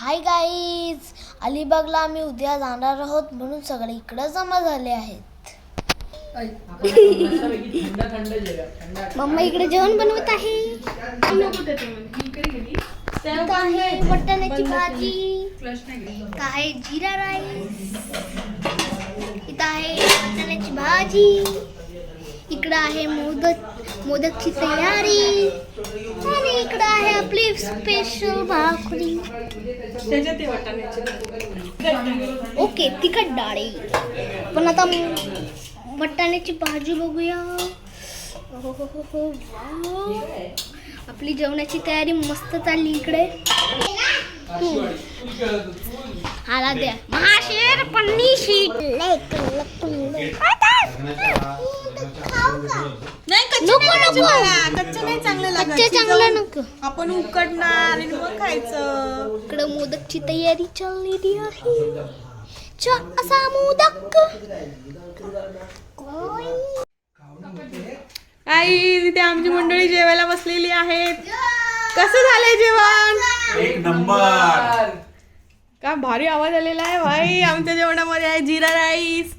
Hi guys, अलिबागला आम्ही उद्या जाणार आहोत म्हणून सगळे इकडे जमा झाले आहेत. मम्मा इकडे जेवण बनवत आहे. इथं आहे वाटाण्याची भाजी, इथं आहे जिरा राईस, इथं आहे वाटाण्याची भाजी, इकडं आहे मोदकची तयारी आणि इकडं आहे आपली स्पेशल भाकरी. ओके, तिखट डाळी. पण आता वाटाण्याची भाजी बघूया. आपली जेवणाची तयारी मस्त चालली इकडे. हाला द्या महाशेर पन्नी शीट. चांगलं नको, आपण उकडणार आणि मग खायचं. इकडे मोदकची तयारी चाललेली आहे. असा मोदक आई तिथे आमची मंडळी जेवायला बसलेली आहेत. कसं झालंय जेवण? एक नंबर. काय भारी आवाज आलेला आहे भाई. आमच्या जेवणामध्ये आहे जिरा राईस,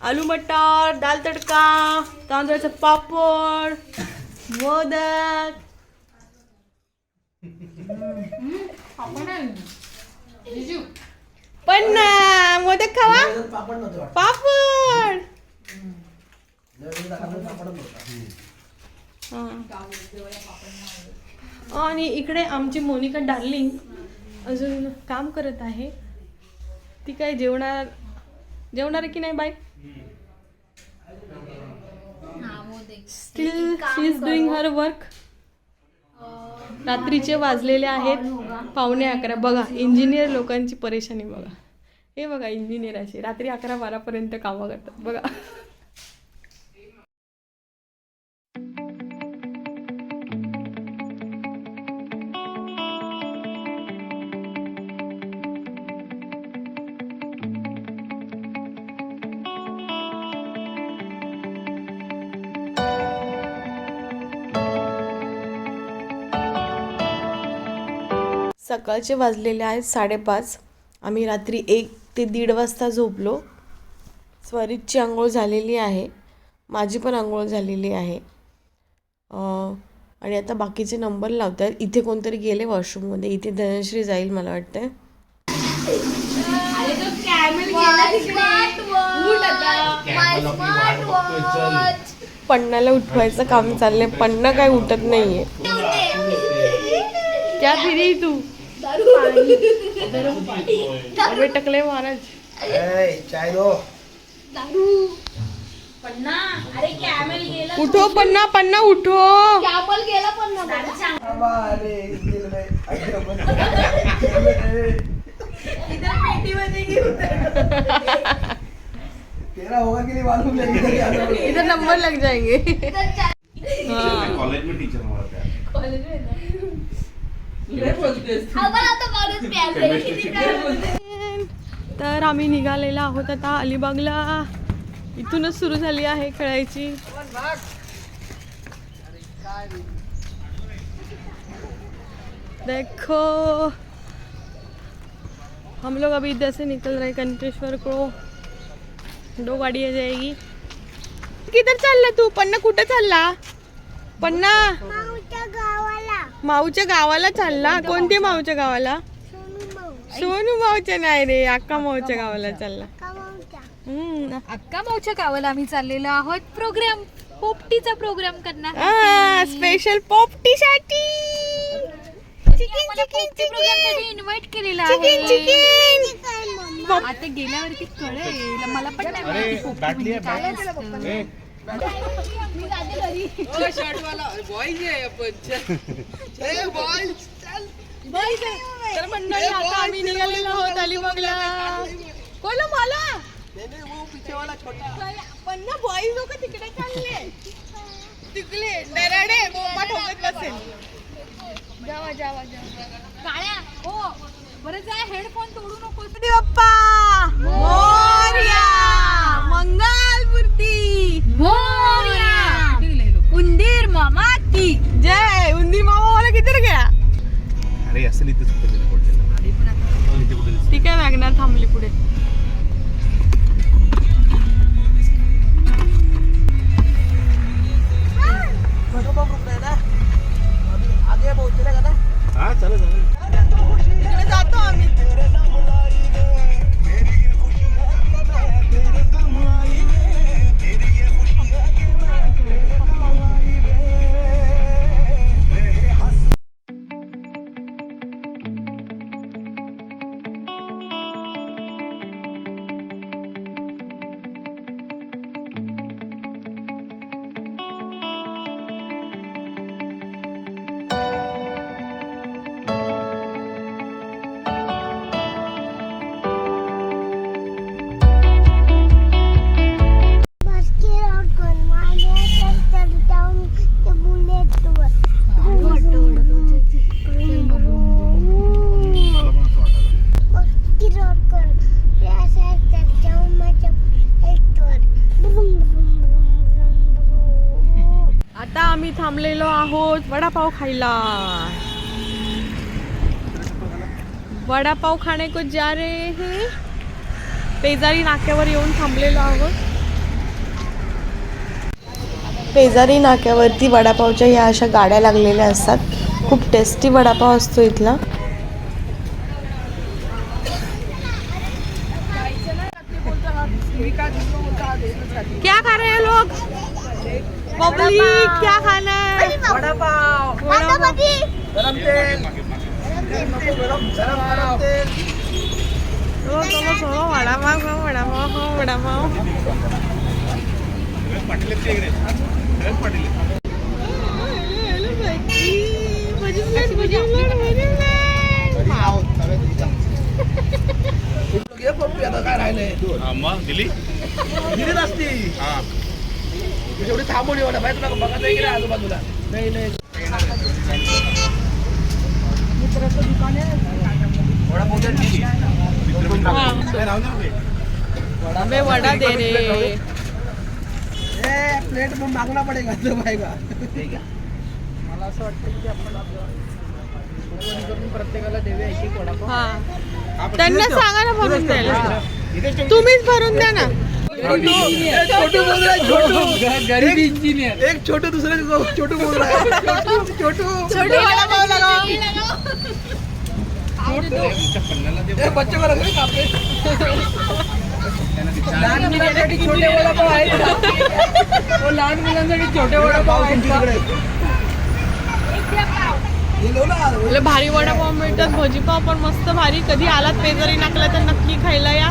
आलू मटर, दाल तडका, तांदळाचं पापड, मोदक. पण मोदक खावा, पापड. आणि इकडे आमची मोनिका डार्लिंग अजून काम करत आहे. ती काय जेवणार की नाही बाई? Steel she is doing her work. रात्रीचे वाजलेले आहेत 11:15. बघा इंजिनियर लोकांची परेशानी बघा. हे बघा इंजिनियर असे रात्री 11-12 पर्यंत कामं करतात बघा. सकाळचे वाजलेले आहेत 5:30. आम्ही रात्री 1 ते 1:30 वाजता झोपलो. स्वरितची आंघोळ झालेली आहे, माझी पण आंघोळ झालेली आहे. आणि आता बाकीचे नंबर लावत आहेत. इथे कोणतरी गेले वॉशरूममध्ये. इथे धनश्री जाईल मला वाटतं. पन्नाला उठवायचं काम चाललंय. पन्ना काय उठत नाहीये. क्या फिरी तू अबे टकले महाराज. चाय दो. पन्ना, अरे कॅमल गेला. उठो पन्ना, पन्ना उठो. कॅमल गेला पन्ना. तेरा होगा कि नहीं मालूम नहीं. इधर नंबर लग जाएंगे. कॉलेज में टीचर हुआ था. कॉलेज में तर आम्ही निघालेला आहोत आता अलिबागला. इथूनच सुरू झाली आहे खेळायची. देखो हम लोग अभी इधर से निकल रहे कंटेश्वर को. 2 गाड़ी आ जाएगी. किधर चालला तू? पन्ना कुठं चालला? पन्ना माऊच्या गावाला चालला. कोणत्या माऊच्या गावाला? सोनू माऊच्या नाही रे, अक्का माऊच्या गावाला चालला. अक्का माऊच्या गावाला आम्ही चाललेलो आहोत. प्रोग्राम, पोपटीचा प्रोग्राम करणार. स्पेशल पोपटीसाठी इन्व्हाइट केलेला आहे. आता गेल्यावरती कळेल. मला पण नाही माहिती पोपटी काय असतं. तर मंडळी आता आम्ही निघालेलो आहोत अलिबागला. कोण मला पण ना बॉईज लोक तिकडे चालले. तिकडे डराडे बोंबा ठोकत बसेल. जावा जावा जावा काळ्या. हो बरं जा, हेडफोन तोडू नको. बाप्पा मोरया, मंगलमूर्ती मोरया, उंदीर मामा की जय. उंदीर मामा वाला किधर गया? अरे असली तो पुढे. हा चला तिकडे जातो आम्ही. आता आम्ही थांबलेलो आहोत वडापाव खायला. वडापाव खाणे को जा रे हैं. पेजारी नाक्यावर येऊन थांबलेलो आहोत. पेजारी नाक्यावरती वडापावच्या ह्या अशा गाड्या लागलेल्या असतात. खूप टेस्टी वडापाव असतो इथला. क्या खा रहे हैं लोग? पब्लिक क्या खाना है? वडापाव गरम तेल गरम तेल चलो वडापाव खाओ, वडापाव खाओ, वडापाव. काय राहिलंय दिली दिली नसती एवढी थांबून एवढं माहिती तुला बघा नाही गेलं आजूबाजूला. नाही नाही मित्राचं दुकान आहे वडापाव दिली. हमें वडा दे रे. प्लेट पण मागना पडेगा तो पाहिगा. मला असं वाटतं की आपण प्रत्येकाला देऊया एक एक वडापाव. हा त्यांना सांगा ना भरून द्यायला. तुम्हीच भरून द्या ना. छोटू बोल रहा है छोटू गरीब इंजीनियर. एक छोटू दूसरे को छोटू बोल रहा है. छोटू छोटू वडापाव लगाओ. ए बच्चे को रख कापे. लहान मुलांसाठी छोटे वडापाव आहेत. लहान मुलांसाठी छोटे वडापाव आहेत. लय भारी वडापाव मिळतात. भजीपाव पण मस्त भारी. कधी आलात पेजरी नाकला तर नक्की खायला या.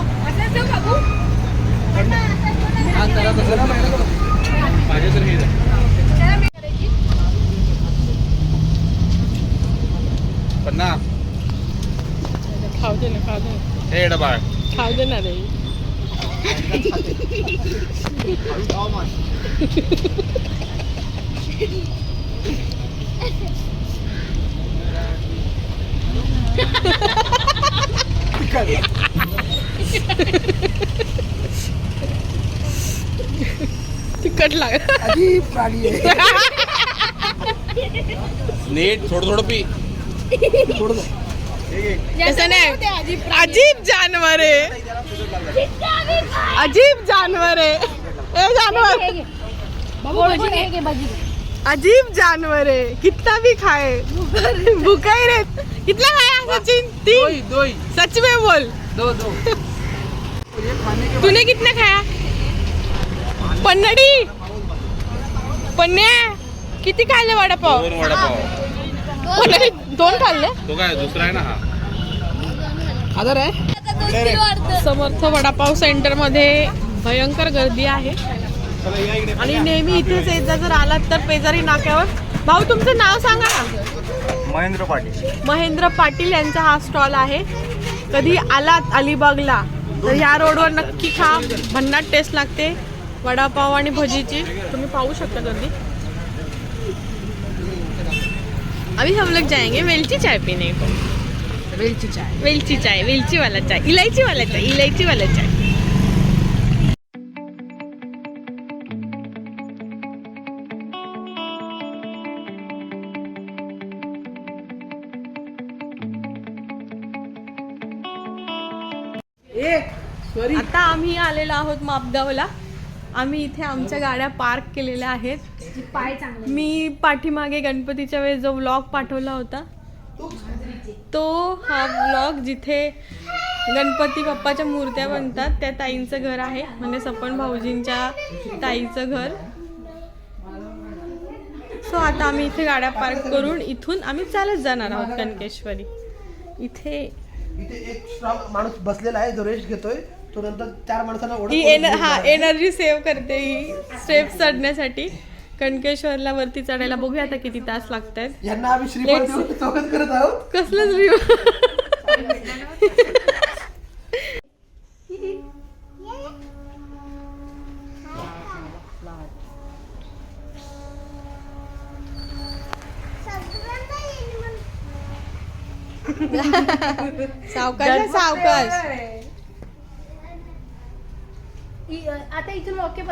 पन्ना खाऊ दे ना, खाऊ दे. हे डबा खाऊ दे ना रे. तिखट लागत. अजीब प्राणी आहे. नीट थोडं थोडं पी. ऐसा नहीं. अजीब जानवर है. अजीब जानवर है. ए जानवर. अजीब जानवर है. कितना भी खाए भूखा ही रहे. कितना खाया सचिन? 3. दो ही सच में बोल. दो तूने कितना खाया? पन्नडी पन्न्या किती खाल्ले वडापाव? 2 वडापाव. पन्नडी 2 खाल्ले. तो काय दुसरा आहे ना हा. आदर आहे. समर्थ वडापाव सेंटर मध्ये भयंकर गर्दी आहे आणि नेहमी इथेच येत जा. जर आलात तर पेजारी नाक्यावर. भाऊ तुमचं नाव सांगा ना. महेंद्र पाटील. महेंद्र पाटील यांचा हा स्टॉल आहे. कधी आलात अलिबागला तर ह्या रोडवर नक्की खा. भन्नाट टेस्ट लागते वडापाव आणि भजीची. तुम्ही पाहू शकता गर्दी. अभी हम लोग जाएंगे वेलची चाय पीने को. वेलची चाय, वेलची चाय, वेलची वाला चाय, इलायची वाला चाय, इलायची वाला चाय. आता आम्ही आलेलो आहोत मापगावला. आम्ही इथे आमच्या गाड्या पार्क केलेल्या आहेत. मी पाठीमागे गणपतीच्या वेळेस जो व्लॉग पाठवला होता तो हा व्लॉग, जिथे गणपती बाप्पाच्या मूर्त्या बनतात त्या ताईंचं घर आहे, म्हणजे सपन भाऊजींच्या ताईचं घर. सो आता आम्ही इथे गाड्या पार्क करून इथून आम्ही चालत जाणार आहोत कणकेश्वरी. इथे एक स्ट्रॉंग माणूस बसलेला आहे जो रेस्ट घेतोय. तो नंतर 4 माणसांना एनर्जी सेव्ह करते ही स्टेप चढण्यासाठी. कणकेश्वरला वरती चढायला बघूया आता किती तास लागत आहेत. यांना आम्ही श्रीफळ देऊन स्वागत करत आहोत. कसलंच रिव. सावकाश सावकाश. आता इथून ओके.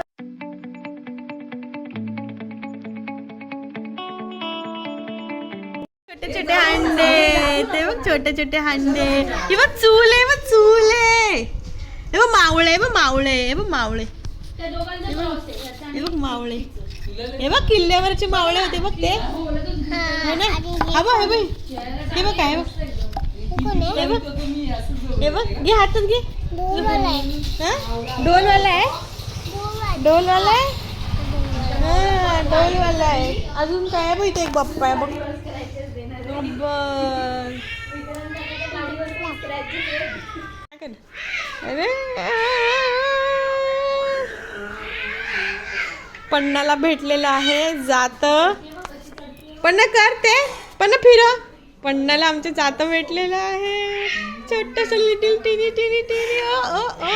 छोटे छोटे हांडे, ते बघ छोटे छोटे हांडे. हे बघ चूल आहे, बघ चूल आहे. हे बघ मावळे, बघ मावळे, हे बघ मावळे, हे बघ मावळे. हे बघ किल्ल्यावरचे मावळे होते बघ ते, है ना. हा बघ, हे बघ, हे बघ काय बघ, हे बघ, हे बघ, घे हातात घे. डोलवाला आहे, डोलवाला आहे, हा डोलवाला आहे. अजून काय बघ, इथे एक बाप्पा आहे बघ. अरे पन्नाला भेटलेलं आहे जात. पन्ना करते, पन्ना फिरव. पन्नाला आमच्या जात भेटलेलं आहे. छोटस लिटिल टिनी टिनी टिनी. ओ ओ ओ.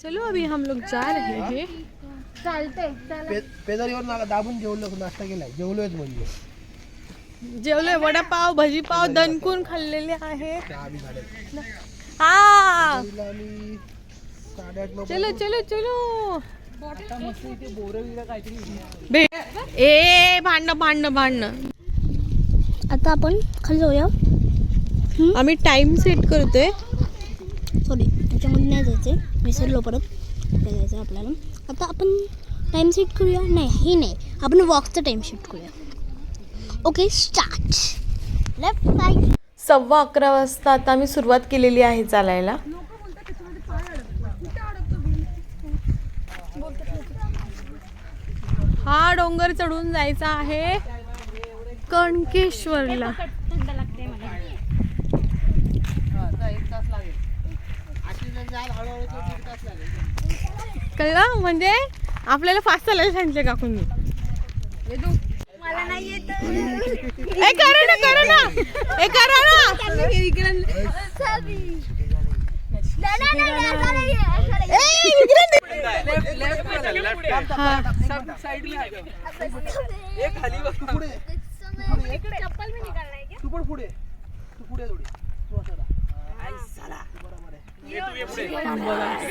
चलो अभी हम लोग जा रहे हैं. पेदारीवर दाबून जेवलो, नाश्ता केलाय, जेवलोय म्हणजे. जेवलोय, वडापाव भजीपाव दणकून खाल्लेले आहे. हा चलो चलो चलो. ए भांडण भांडण भांडण. आता आपण खाली जाऊया. आम्ही टाइम सेट करतोय. सॉरी, त्याच्यामध्ये नाही जायचं, विसरलो परत. जायचं आपल्याला. आता आपण टाइम सेट करूया. नाही, हे नाही, आपण वॉकचा टाइम सेट करूया. Okay, start. Left right. 11:15 वाजता आता आम्ही सुरुवात केलेली आहे चालायला. हा डोंगर चढून जायचा आहे कणकेश्वरला. कळलं, म्हणजे आपल्याला फास्ट चालायला सांगितले काकूंनी. मला नाही येत. ए करा ना, करा ना, ए करा ना.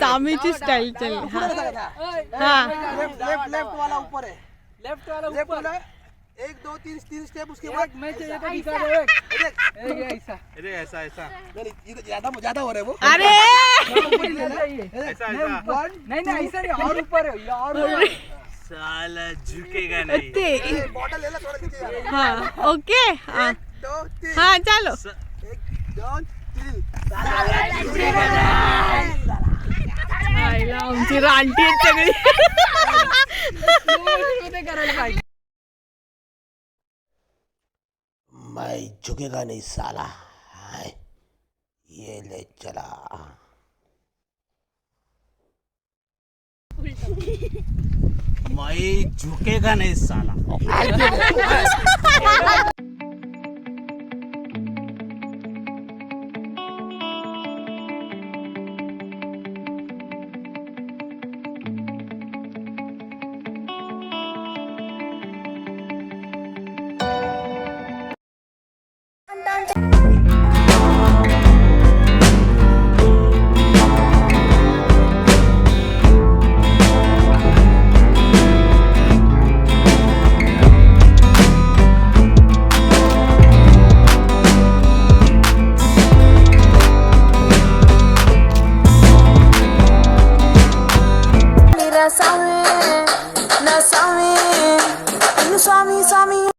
सामीची स्टाईल चल. हा लेफ्ट वाला ऊपर है, लेफ्ट वाला 1 2 3 स्टेप. उसके बाद मैं चाहिए तो दिखा दो. ऐसा, अरे ऐसा ऐसा नहीं, ज्यादा हो रहा है वो. अरे ऐसा ऐसा. नहीं ऐसा नहीं, और ऊपर है, और साला झुकेगा नहीं. ते बॉटल ले ला थोड़ा नीचे. हा ओके. हा 1 2 3. हा चालो. 1 2 3. आईला आमची रानटी आहेत सगळी. मैं झुकेगा नहीं साला. ये ले चला. मैं झुकेगा नहीं साला. स्वामी स्वामी